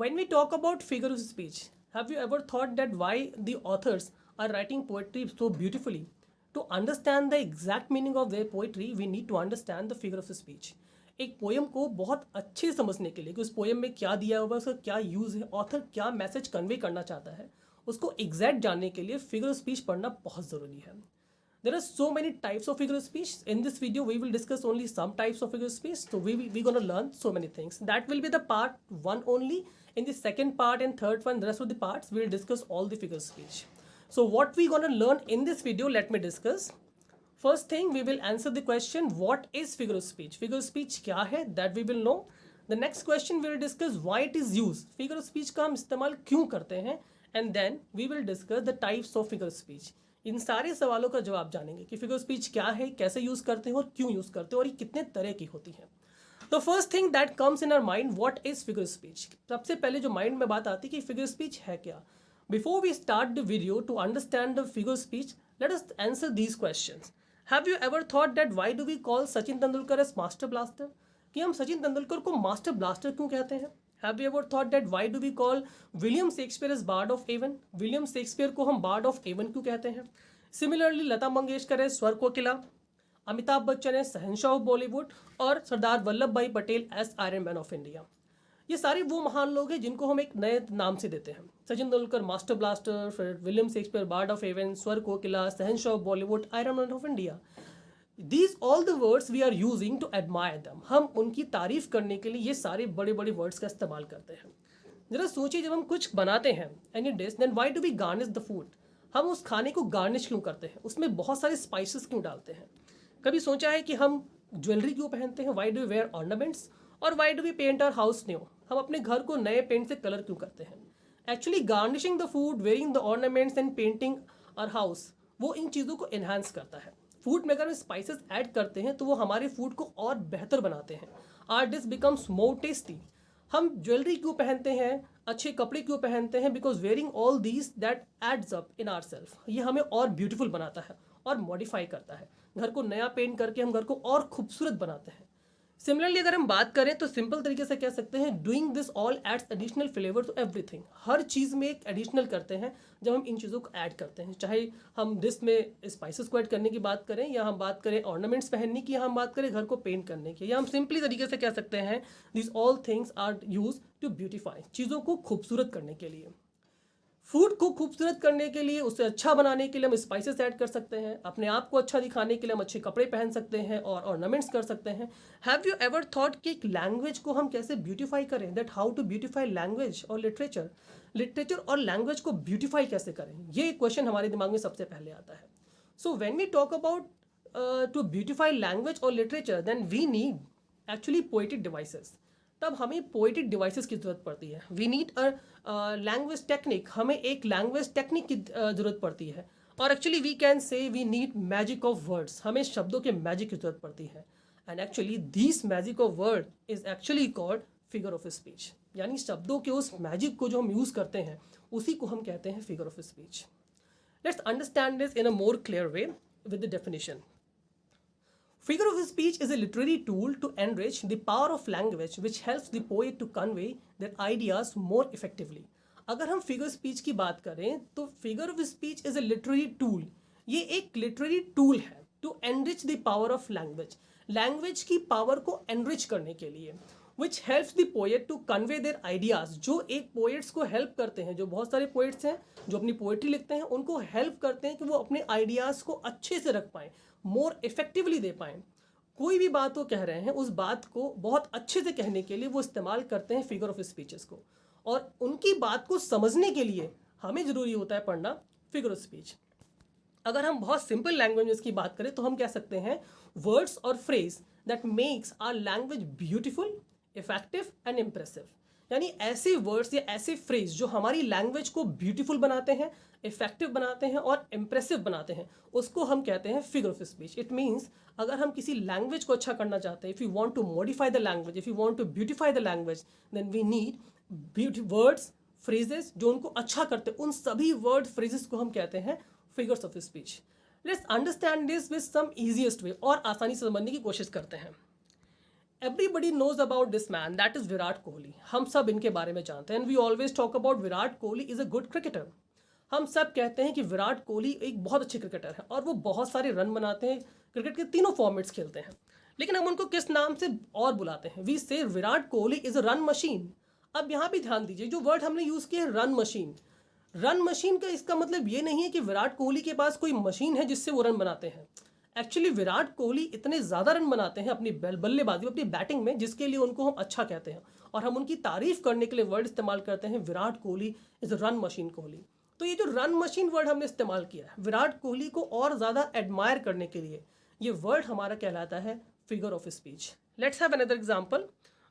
When we talk about figure of speech, have you ever thought that why the authors are writing poetry so beautifully? To understand the exact meaning of their poetry, we need to understand the figure of speech. एक poem को बहुत अच्छे से समझने के लिए कि उस पोयम में क्या दिया हुआ है, उसका क्या यूज़ है, ऑथर क्या मैसेज कन्वे करना चाहता है, उसको एग्जैक्ट जानने के लिए फिगर ऑफ स्पीच पढ़ना बहुत ज़रूरी है. There are so many types of figure of speech. In this video, we will discuss only some types of figure of speech. So we're gonna learn so many things. That will be the part 1 only. In the second part and third one, the rest of the parts, we'll discuss all the figure of speech. So what we're gonna learn in this video, let me discuss. First thing, we will answer the question, what is figure of speech? Figure of speech क्या है? That we will know. The next question, we will discuss why it is used. Figure of speech का हम इस्तेमाल क्यों करते हैं? And then we will discuss the types of figure of speech. इन सारे सवालों का जवाब जानेंगे कि फिगर स्पीच क्या है, कैसे यूज़ करते हैं और क्यों यूज़ करते हैं और ये कितने तरह की होती है. तो first thing that comes in our mind, what is figure speech. सबसे पहले जो माइंड में बात आती है कि फिगर स्पीच है क्या. Before we start the video to understand the figure speech, let us answer these questions. Have you ever thought that why do we call Sachin Tendulkar as master blaster. कि हम सचिन तेंदुलकर को मास्टर ब्लास्टर क्यों कहते हैं. Have you ever thought that why do we call William Shakespeare as Bard of Avon? William Shakespeare को हम Bard of Avon क्यों कहते हैं. सिमिलरली लता मंगेशकर है स्वर कोकिला, अमिताभ बच्चन है शहंशाह ऑफ बॉलीवुड और Sardar Vallabh bhai Patel as iron man of India. ये सारे वो महान लोग हैं जिनको हम एक नए नाम से देते हैं. सचिन तेंदुलकर मास्टर ब्लास्टर, फिर William Shakespeare bard of Avon, Swar Kokila, शहंशाह of Bollywood, iron man of India. These all the words we are using to admire them. हम उनकी तारीफ करने के लिए ये सारे बड़े बड़े वर्ड्स का इस्तेमाल करते हैं. जरा सोचिए, जब हम कुछ बनाते हैं any dish, then why do we garnish the food. हम उस खाने को गार्निश क्यों करते हैं, उसमें बहुत सारे स्पाइसेस क्यों डालते हैं. कभी सोचा है कि हम ज्वेलरी क्यों पहनते हैं, why do we wear ornaments, और why do we paint our house new. हम अपने घर को नए पेंट से कलर क्यों करते हैं. Actually garnishing the food, wearing the ornaments and painting our house, वो इन चीज़ों को इन्हांस करता है. फूड में अगर हम स्पाइसेस ऐड करते हैं तो वो हमारे फूड को और बेहतर बनाते हैं. Our dish becomes more tasty. हम ज्वेलरी क्यों पहनते हैं, अच्छे कपड़े क्यों पहनते हैं, because wearing all these that adds up in our self. ये हमें और ब्यूटीफुल बनाता है और मॉडिफाई करता है. घर को नया पेंट करके हम घर को और खूबसूरत बनाते हैं. सिमिलरली अगर हम बात करें तो सिंपल तरीके से कह सकते हैं, doing this all adds additional flavour to everything. हर चीज़ में एक एडिशनल करते हैं जब हम इन चीज़ों को ऐड करते हैं. चाहे हम डिश में स्पाइसेस को ऐड करने की बात करें, या हम बात करें ऑर्नामेंट्स पहनने की, या हम बात करें घर को पेंट करने की, या हम सिंपली तरीके से कह सकते हैं this all things are use to beautify. चीज़ों को खूबसूरत करने के लिए, फूड को खूबसूरत करने के लिए, उसे अच्छा बनाने के लिए हम स्पाइसेस ऐड कर सकते हैं. अपने आप को अच्छा दिखाने के लिए हम अच्छे कपड़े पहन सकते हैं और ऑर्नामेंट्स कर सकते हैं. हैव यू एवर थॉट कि एक लैंग्वेज को हम कैसे ब्यूटीफाई करें, that how to beautify language और लिटरेचर. लिटरेचर और लैंग्वेज को ब्यूटीफाई कैसे करें, ये क्वेश्चन हमारे दिमाग में सबसे पहले आता है. So when we talk about to beautify language और literature, then we need actually poetic devices. तब हमें पोएटिक डिवाइसेस की ज़रूरत पड़ती है. We need a language technique. हमें एक लैंग्वेज टेक्निक की ज़रूरत पड़ती है. और actually we can say we need magic of words. हमें शब्दों के मैजिक की ज़रूरत पड़ती है. And actually this magic of word is actually called figure of speech. यानी शब्दों के उस मैजिक को जो हम यूज़ करते हैं उसी को हम कहते हैं figure of speech. Let's understand this in a more clear way with the definition. Figure of speech is a literary tool to enrich the power of language which helps the poet to convey their ideas more effectively. अगर हम figure speech की बात करें तो figure of speech is a literary tool. ये एक literary tool है to enrich the power of language. Language की पावर को एनरिच करने के लिए, which helps the poet to convey their ideas. जो एक पोएट्स को हेल्प करते हैं, जो बहुत सारे पोएट्स हैं जो अपनी पोएट्री लिखते हैं, उनको हेल्प करते हैं कि वो अपने आइडियाज़ को अच्छे से रख पाएँ, मोर इफेक्टिवली दे पाएँ. कोई भी बात वो कह रहे हैं, उस बात को बहुत अच्छे से कहने के लिए वो इस्तेमाल करते हैं फिगर ऑफ स्पीचेस को. और उनकी बात को समझने के लिए हमें ज़रूरी होता है पढ़ना फिगर ऑफ स्पीच. अगर हम बहुत सिंपल लैंग्वेज की बात करें तो हम कह सकते हैं वर्ड्स और phrase that makes our language beautiful, effective and impressive. यानी ऐसे वर्ड्स या ऐसे फ्रेज जो हमारी लैंग्वेज को ब्यूटीफुल बनाते हैं, इफेक्टिव बनाते हैं और इम्प्रेसिव बनाते हैं, उसको हम कहते हैं figure of speech. It means अगर हम किसी लैंग्वेज को अच्छा करना चाहते हैं, if you want to modify the language, if you want to beautify the language, then we need words, phrases जो उनको अच्छा करते हैं. उन सभी वर्ड फ्रेजेस को हम कहते हैं figures of speech. Let's understand this with some easiest way. और आसानी से समझने की कोशिश करते हैं. Everybody knows about this man, that is Virat Kohli. हम सब इनके बारे में जानते हैं. And we always talk about Virat Kohli is a good cricketer. हम सब कहते हैं कि विराट कोहली एक बहुत अच्छे क्रिकेटर है और वो बहुत सारे रन बनाते हैं, क्रिकेट के तीनों फॉर्मेट्स खेलते हैं. लेकिन हम उनको किस नाम से और बुलाते हैं? वी से Virat Kohli is a run machine. अब यहाँ भी ध्यान दीजिए, जो वर्ड हमने यूज़ किया है रन मशीन. रन मशीन का इसका मतलब ये नहीं है कि विराट कोहली के पास कोई मशीन है जिससे वो रन बनाते हैं. एक्चुअली विराट कोहली इतने ज़्यादा रन बनाते हैं अपनी बल्लेबाजी अपनी बैटिंग में, जिसके लिए उनको हम अच्छा कहते हैं और हम उनकी तारीफ करने के लिए वर्ड इस्तेमाल करते हैं Virat Kohli is run machine Kohli. तो ये जो रन मशीन वर्ड हमने इस्तेमाल किया है विराट कोहली को और ज़्यादा एडमायर करने के लिए, ये वर्ड हमारा कहलाता है figure of speech. Let's have another example.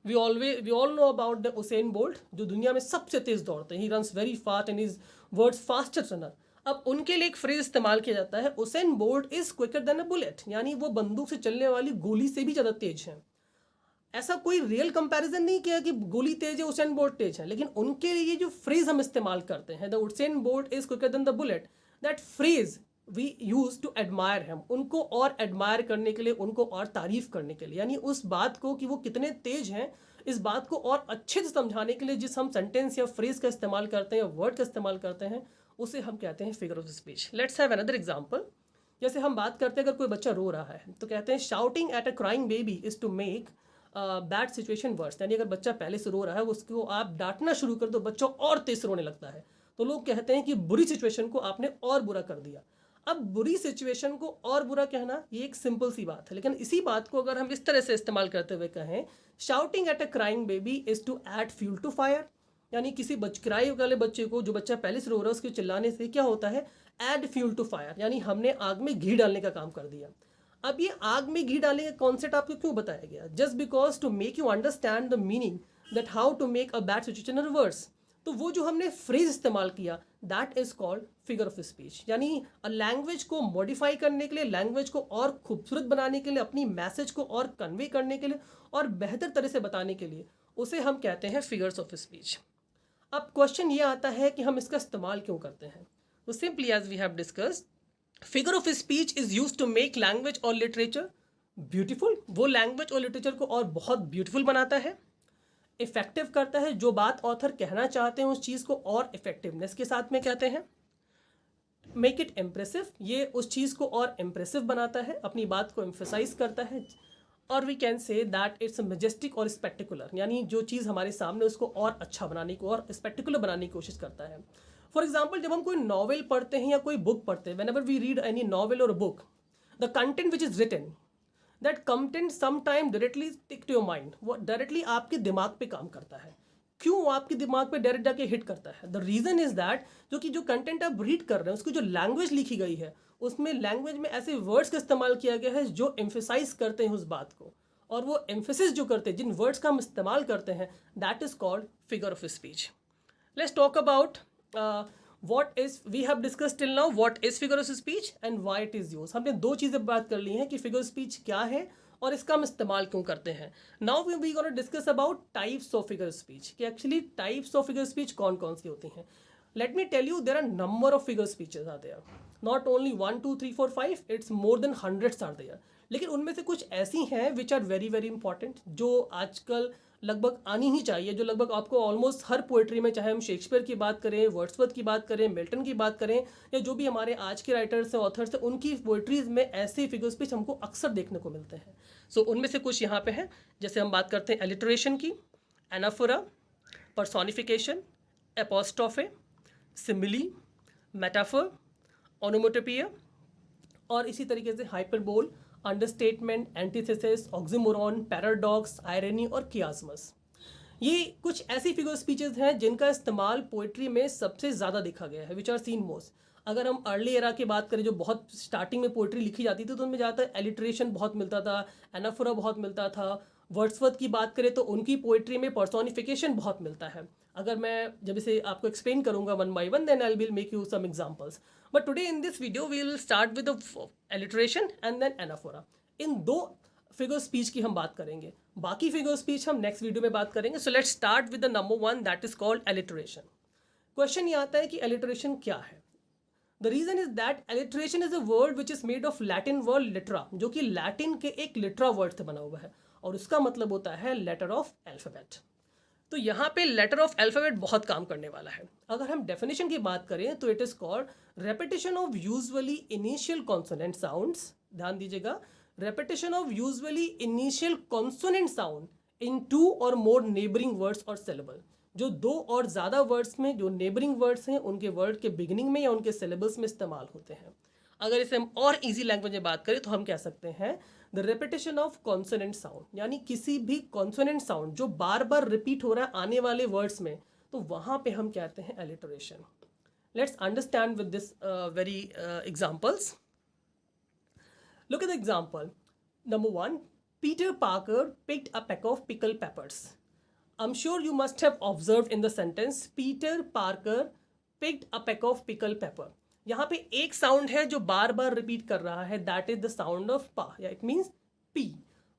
We all know about the Usain Bolt, जो दुनिया में सबसे तेज दौड़ते हैं. He runs very fast and is world's fastest runner. अब उनके लिए एक फ्रेज इस्तेमाल किया जाता है, Usain Bolt is quicker than a bullet, यानी वो बंदूक से चलने वाली गोली से भी ज़्यादा तेज है. ऐसा कोई रियल कंपैरिजन नहीं किया कि गोली तेज है उसेन बोल्ट तेज है, लेकिन उनके लिए जो फ्रेज हम इस्तेमाल करते हैं the Usain Bolt is quicker than the bullet, that phrase we use to admire him, उनको और एडमायर करने के लिए, उनको और तारीफ करने के लिए, यानी उस बात को कि वो कितने तेज हैं, इस बात को और अच्छे से समझाने के लिए जिस हम सेंटेंस या फ्रेज का इस्तेमाल करते हैं या वर्ड का इस्तेमाल करते हैं उसे हम कहते हैं figure of speech. Let's have another example. जैसे हम बात करते हैं अगर कोई बच्चा रो रहा है तो कहते हैं shouting at a crying baby is to make bad situation worse, यानी अगर बच्चा पहले से रो रहा है उसको आप डांटना शुरू कर दो बच्चा और तेज रोने लगता है, तो लोग कहते हैं कि बुरी सिचुएशन को आपने और बुरा कर दिया. अब बुरी सिचुएशन को और बुरा कहना ये एक सिंपल सी बात है, लेकिन इसी बात को अगर हम इस तरह से इस्तेमाल करते हुए कहें shouting at a crying baby is to add fuel to fire, यानी किसी क्राई वाले बच्चे को, जो बच्चा पहले से रो रहा है, उसके चिल्लाने से क्या होता है, ऐड फ्यूल टू फायर, यानी हमने आग में घी डालने का काम कर दिया. अब ये आग में घी डालने का कॉन्सेप्ट आपको क्यों बताया गया? Just because to make you understand the meaning that how to make a bad situation reverse. तो वो जो हमने फ्रेज इस्तेमाल किया that is called figure of speech, यानी लैंग्वेज को मॉडिफाई करने के लिए, लैंग्वेज को और खूबसूरत बनाने के लिए, अपनी मैसेज को और कन्वे करने के लिए और बेहतर तरह से बताने के लिए उसे हम कहते हैं फिगर्स ऑफ स्पीच. अब क्वेश्चन ये आता है कि हम इसका इस्तेमाल क्यों करते हैं? तो simply as we have discussed, figure of speech is use to make language और लिटरेचर ब्यूटीफुल. वो लैंग्वेज और लिटरेचर को और बहुत ब्यूटीफुल बनाता है. इफेक्टिव करता है, जो बात ऑथर कहना चाहते हैं उस चीज़ को और इफेक्टिवनेस के साथ में कहते हैं. मेक इट इम्प्रेसिव, ये उस चीज़ को और इम्प्रेसिव बनाता है, अपनी बात को एम्फेसाइज करता है. और we can say that it's majestic और स्पेक्टिकुलर, यानी जो चीज़ हमारे सामने उसको और अच्छा बनाने को और स्पेक्टिकुलर बनाने की कोशिश करता है. फॉर एग्जाम्पल, जब हम कोई नॉवेल पढ़ते हैं या कोई बुक पढ़ते हैं, whenever we read any novel और book, the content which is written, that content sometime directly tick to your mind, वो डायरेक्टली आपके दिमाग पे काम करता है. क्यों आपके दिमाग पे डायरेक्ट जाके हिट करता है? द रीज़न इज़ दैट जो कंटेंट आप रीड कर रहे हैं उसकी जो लैंग्वेज लिखी गई है, उसमें लैंग्वेज में ऐसे वर्ड्स का इस्तेमाल किया गया है जो एम्फेसाइज करते हैं उस बात को, और वो एम्फेसिस जो करते हैं, जिन वर्ड्स का हम इस्तेमाल करते हैं, that is called figure of speech. Let's talk about what is we have discussed till now what is figure of speech and why it is used. हमने दो चीज़ें बात कर ली हैं कि फिगर स्पीच क्या है और इसका हम इस्तेमाल क्यों करते हैं. Now we gonna discuss about types of figure speech, कि actually types of figure speech कौन कौन सी होती हैं. Let me tell you, there are number of figure speeches are there, not only 1 2 3 4 5, it's more than hundreds are there. लेकिन उनमें से कुछ ऐसी हैं which are very very important, जो आजकल लगभग आनी ही चाहिए, जो लगभग आपको ऑलमोस्ट हर पोइट्री में, चाहे हम शेक्सपियर की बात करें, वर्ड्सवर्थ की बात करें, मिल्टन की बात करें, या जो भी हमारे आज के राइटर्स हैं, ऑथर्स हैं, उनकी पोइट्रीज में ऐसे फिगर स्पीच हमको अक्सर देखने को मिलते हैं. सो उनमें से कुछ यहाँ पे हैं. जैसे हम बात करते हैं एलिटरेशन की, anaphora, personification, apostrophe, simile, metaphor, onomatopoeia, और इसी तरीके से hyperbole, understatement, antithesis, oxymoron, paradox, irony और कियास्मस. ये कुछ ऐसी फिगर स्पीचेस हैं जिनका इस्तेमाल पोइट्री में सबसे ज़्यादा देखा गया है, विच आर सीन मोस्ट. अगर हम अर्ली एरा की बात करें, जो बहुत स्टार्टिंग में पोइट्री लिखी जाती थी, तो उनमें ज़्यादातर एलिट्रेशन बहुत मिलता था, एनाफोरा बहुत मिलता था. वर्ड्सवर्थ की बात करें तो उनकी पोइट्री में पर्सोनिफिकेशन बहुत मिलता है. अगर मैं जब इसे आपको एक्सप्लेन करूंगा one by one, then I will make you some examples. But today in this video we will start with alliteration and then anaphora. इन दो फिगर स्पीच की हम बात करेंगे, बाकी फिगर स्पीच हम नेक्स्ट वीडियो में बात करेंगे. So let's start with the number 1, that is called alliteration. Question ये आता है कि एलिट्रेशन क्या है. The reason is that alliteration is a word which is made of Latin word Litera, जो कि लैटिन के एक लिटरा वर्ड से बना हुआ है. और उसका मतलब होता है लेटर ऑफ अल्फ़ाबेट। तो यहाँ पे लेटर ऑफ अल्फ़ाबेट बहुत काम करने वाला है। अगर हम डेफिनेशन की बात करें तो it is called repetition of usually initial consonant sounds. ध्यान दीजिएगा, repetition of usually initial consonant sound in 2 और मोर नेबरिंग वर्ड्स और सिलेबल। जो 2 और ज़्यादा वर्ड्स में जो नेबरिंग वर्ड्स हैं उनके वर्ड के बिगिनिंग में या उनके सिलेबल्स में इस्तेमाल होते हैं। अगर इसे हम और इजी लैंग्वेज में बात करें तो हम कह सकते हैं the repetition of consonant sound, यानी किसी भी कॉन्सोनेंट साउंड जो बार बार रिपीट हो रहा है आने वाले वर्ड्स में, तो वहाँ पे हम कहते हैं alliteration. Let's understand with this very examples. Look at the example. Number 1, Peter Parker picked a peck of pickled peppers. I'm sure you must have observed in the sentence Peter Parker picked a peck of pickled pepper. यहाँ पे एक sound है जो बार बार repeat कर रहा है, that is the sound of पा, या it means P.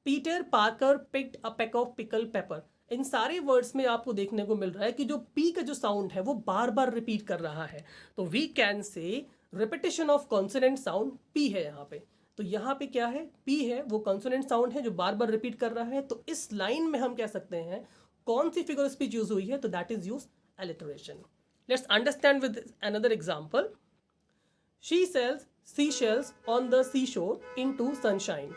Peter Parker picked a peck of pickle pepper. इन सारे वर्ड्स में आपको देखने को मिल रहा है कि जो पी का जो साउंड है वो बार बार रिपीट कर रहा है, तो we can say repetition of consonant sound P है यहाँ पे। तो यहाँ पे क्या है, पी है, वो कॉन्सोनेंट साउंड है जो बार बार रिपीट कर रहा है। तो इस लाइन में हम कह सकते हैं कौन सी फिगर ऑफ स्पीच यूज हुई है, तो that is use alliteration. Let's understand with another example. She sells sea shells on the seashore in to sunshine.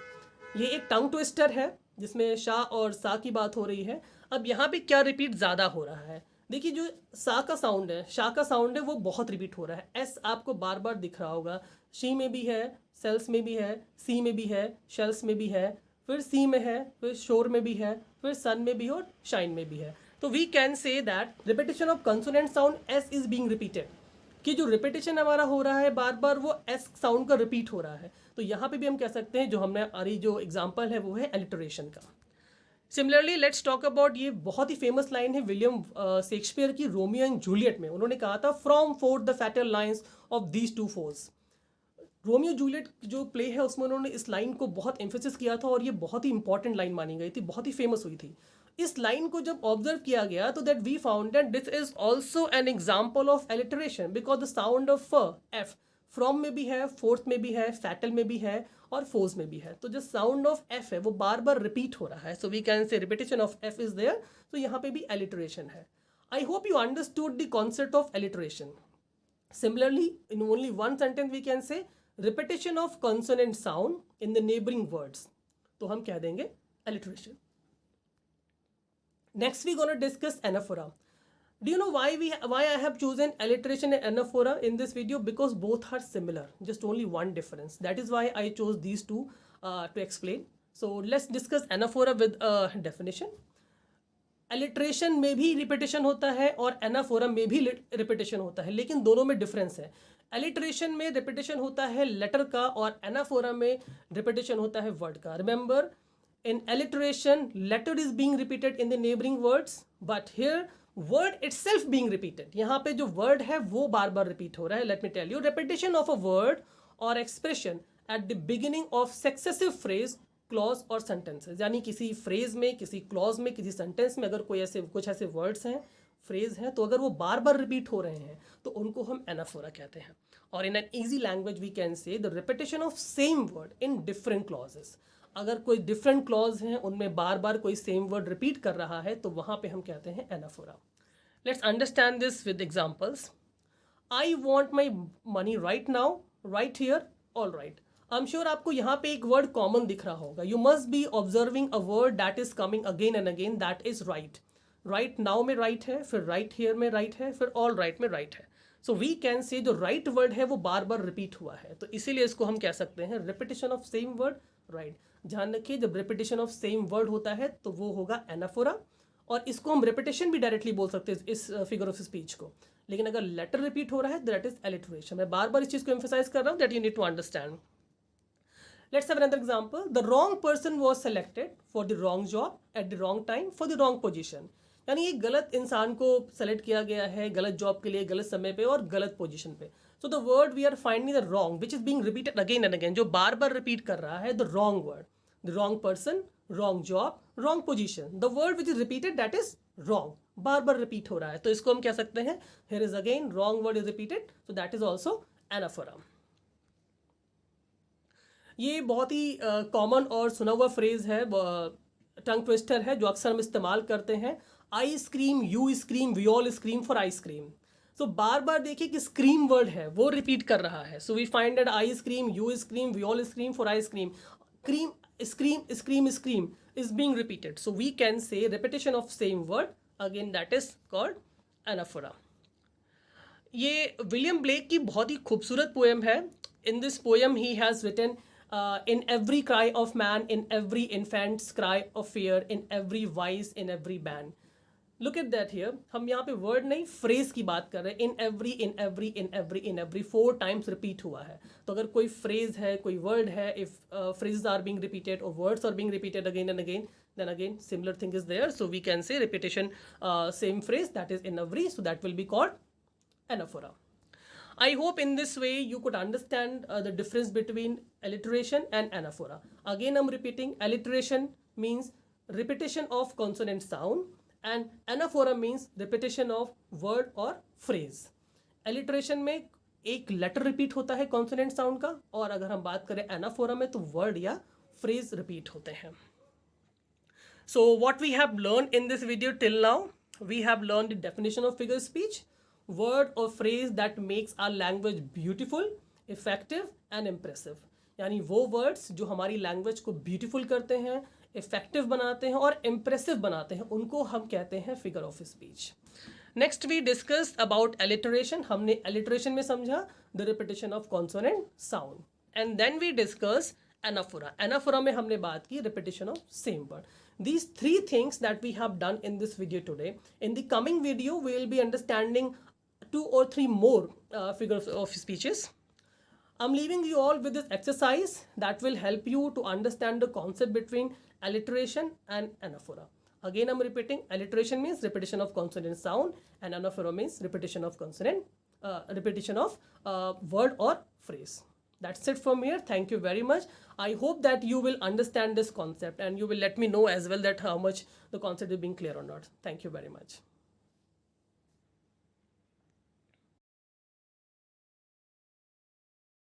ये एक टंग ट्विस्टर है जिसमें शाह और सा की बात हो रही है। अब यहाँ पे क्या रिपीट ज़्यादा हो रहा है, देखिए जो सा का साउंड है, शाह का साउंड है, वो बहुत रिपीट हो रहा है। एस आपको बार बार दिख रहा होगा, शी में भी है, सेल्स में भी है, सी में भी है, शेल्स में भी है, फिर सी में है, फिर शोर में भी है, फिर सन में भी है और शाइन में भी है। तो we can say that repetition of consonant sound S is being repeated, कि जो रिपीटेशन हमारा हो रहा है बार बार वो एस साउंड का रिपीट हो रहा है। तो यहाँ पे भी हम कह सकते हैं जो हमने अरे जो एग्जाम्पल है वो है एलिटरेशन का। सिमिलरली लेट्स टॉक अबाउट, ये बहुत ही फेमस लाइन है विलियम शेक्सपियर की रोमियो एंड जूलियट में। उन्होंने कहा था from fourth the fatal lines of these two force. Romeo Juliet जो प्ले है उसमें उन्होंने इस लाइन को बहुत एम्फेसिस किया था और ये बहुत ही इंपॉर्टेंट लाइन मानी गई थी, बहुत ही फेमस हुई थी। इस लाइन को जब ऑब्जर्व किया गया तो that we found that this is also an example of alliteration, because the sound of F from में भी है, फोर्थ में भी है, फैटल में भी है और फोर्स में भी है। तो जो साउंड ऑफ एफ है वो बार बार रिपीट हो रहा है, so we can say repetition of F is there. तो यहाँ पे भी एलिटरेशन है। I hope you understood the concept of alliteration. Similarly, in only one sentence we can say repetition of consonant sound in the neighboring words. तो हम कह देंगे alliteration. Next we gonna discuss anaphora. Do you know why I have chosen alliteration and anaphora in this video? Because both are similar, just only one difference. That is why I chose these two to explain. So let's discuss anaphora with a definition. Alliteration में भी repetition होता है और anaphora में भी repetition होता है, लेकिन दोनों में डिफरेंस है। एलिट्रेशन में रिपीटेशन होता है लेटर का और एनाफोरा में रिपीटेशन होता है वर्ड का। Remember, in alliteration letter is being repeated in the neighbouring words, but here word itself being repeated. यहाँ पे जो वर्ड है वो बार बार रिपीट हो रहा है। Let me tell you, repetition of a word और expression at the beginning of successive phrase, clause और सेंटेंसेस, यानी किसी फ्रेज में, किसी क्लॉज में, किसी सेंटेंस में अगर कोई ऐसे कुछ ऐसे वर्ड्स हैं, फ्रेज हैं, तो अगर वो बार बार रिपीट हो रहे हैं तो उनको हम एनाफोरा कहते हैं। और in an easy language we can say the repetition of same word in different clauses. अगर कोई डिफरेंट क्लॉज हैं उनमें बार बार कोई सेम वर्ड रिपीट कर रहा है तो वहाँ पे हम कहते हैं anaphora. Let's understand this with examples. I want my money right now, right here, all right. I am sure आपको यहाँ पे एक वर्ड कॉमन दिख रहा होगा। You must be observing a word that is coming again and again, that is right. Right now में right है, फिर राइट हियर में राइट है, फिर ऑल राइट में राइट है। सो वी कैन से जो राइट वर्ड है वो बार बार रिपीट हुआ है, तो इसीलिए इसको हम कह सकते हैं repetition of same word right. ध्यान रखिए, जब रिपीटेशन ऑफ सेम वर्ड होता है तो वो होगा एनाफोरा, और इसको हम रिपीटेशन भी डायरेक्टली बोल सकते हैं इस फिगर ऑफ स्पीच को। लेकिन अगर लेटर रिपीट हो रहा है दैट इज एलिटरेशन। मैं बार बार इस चीज़ को एम्फेसाइज कर रहा हूँ that you need to understand. Let's have another example. The wrong person was selected for the wrong job at the wrong time for the wrong position. यानी एक गलत इंसान को सेलेक्ट किया गया है गलत जॉब के लिए, गलत समय पे और गलत पोजीशन पे। So the word we are finding the wrong, which is being repeated again and again, जो बार बार रिपीट कर रहा है, the wrong word, the wrong person, wrong job, wrong position. The word which is repeated that is wrong, bar bar repeat हो रहा है, तो इसको हम कह सकते हैं here is again wrong word is repeated, so that is also anaphora. ये बहुत ही कॉमन और सुना हुआ फ्रेज है टंग ट्विस्टर है जो अक्सर हम इस्तेमाल करते हैं. I scream, you scream, we all scream for ice cream. So बार बार देखिए कि स्क्रीम वर्ड है वो रिपीट कर रहा है. So we find that I scream, you scream, we all scream for ice cream. Cream, scream, scream, scream is being repeated. So we can say repetition of same word, again that is called anaphora. ये William Blake की बहुत ही खूबसूरत poem है. In this poem he has written in every cry of man, in every infant's cry of fear, in every voice, in every band. Look at that here. हम यहाँ पे word नहीं phrase की बात कर रहे हैं. In every, in every, in every, in every 4 times repeat हुआ है. तो अगर कोई फ्रेज है, कोई वर्ड है, if phrases are being repeated or words are being repeated again and again, then again similar thing is there. So we can say repetition, same phrase, that is in every, so that will be called anaphora. I hope in this way you could understand the difference between alliteration and anaphora. Again I'm repeating, alliteration means repetition of consonant sound and anaphora means repetition of word or phrase. alliteration में एक letter repeat होता है consonant sound का, और अगर हम बात करें एनाफोरा में तो वर्ड या फ्रेज रिपीट होते हैं. So what we have learned in this video till now, we have learned the definition of figure speech, word or phrase that makes our language beautiful, effective and impressive. यानी वो words जो हमारी language को beautiful करते हैं, effective बनाते हैं और इम्प्रेसिव बनाते हैं, उनको हम कहते हैं figure of speech. Next we discuss about alliteration. हमने एलिटरेशन में समझा the repetition of consonant sound. And then we discuss anaphora. Anaphora में हमने बात की repetition of same word. These 3 things that we have done in this video today. In the coming video, we will be understanding 2 or 3 more figures of speeches. I'm leaving you all with this exercise that will help you to understand the concept between alliteration and anaphora. Again, I'm repeating, alliteration means repetition of consonant sound and anaphora means repetition of consonant, repetition of word or phrase. That's it from here. Thank you very much. I hope that you will understand this concept and you will let me know as well that how much the concept is being clear or not. Thank you very much.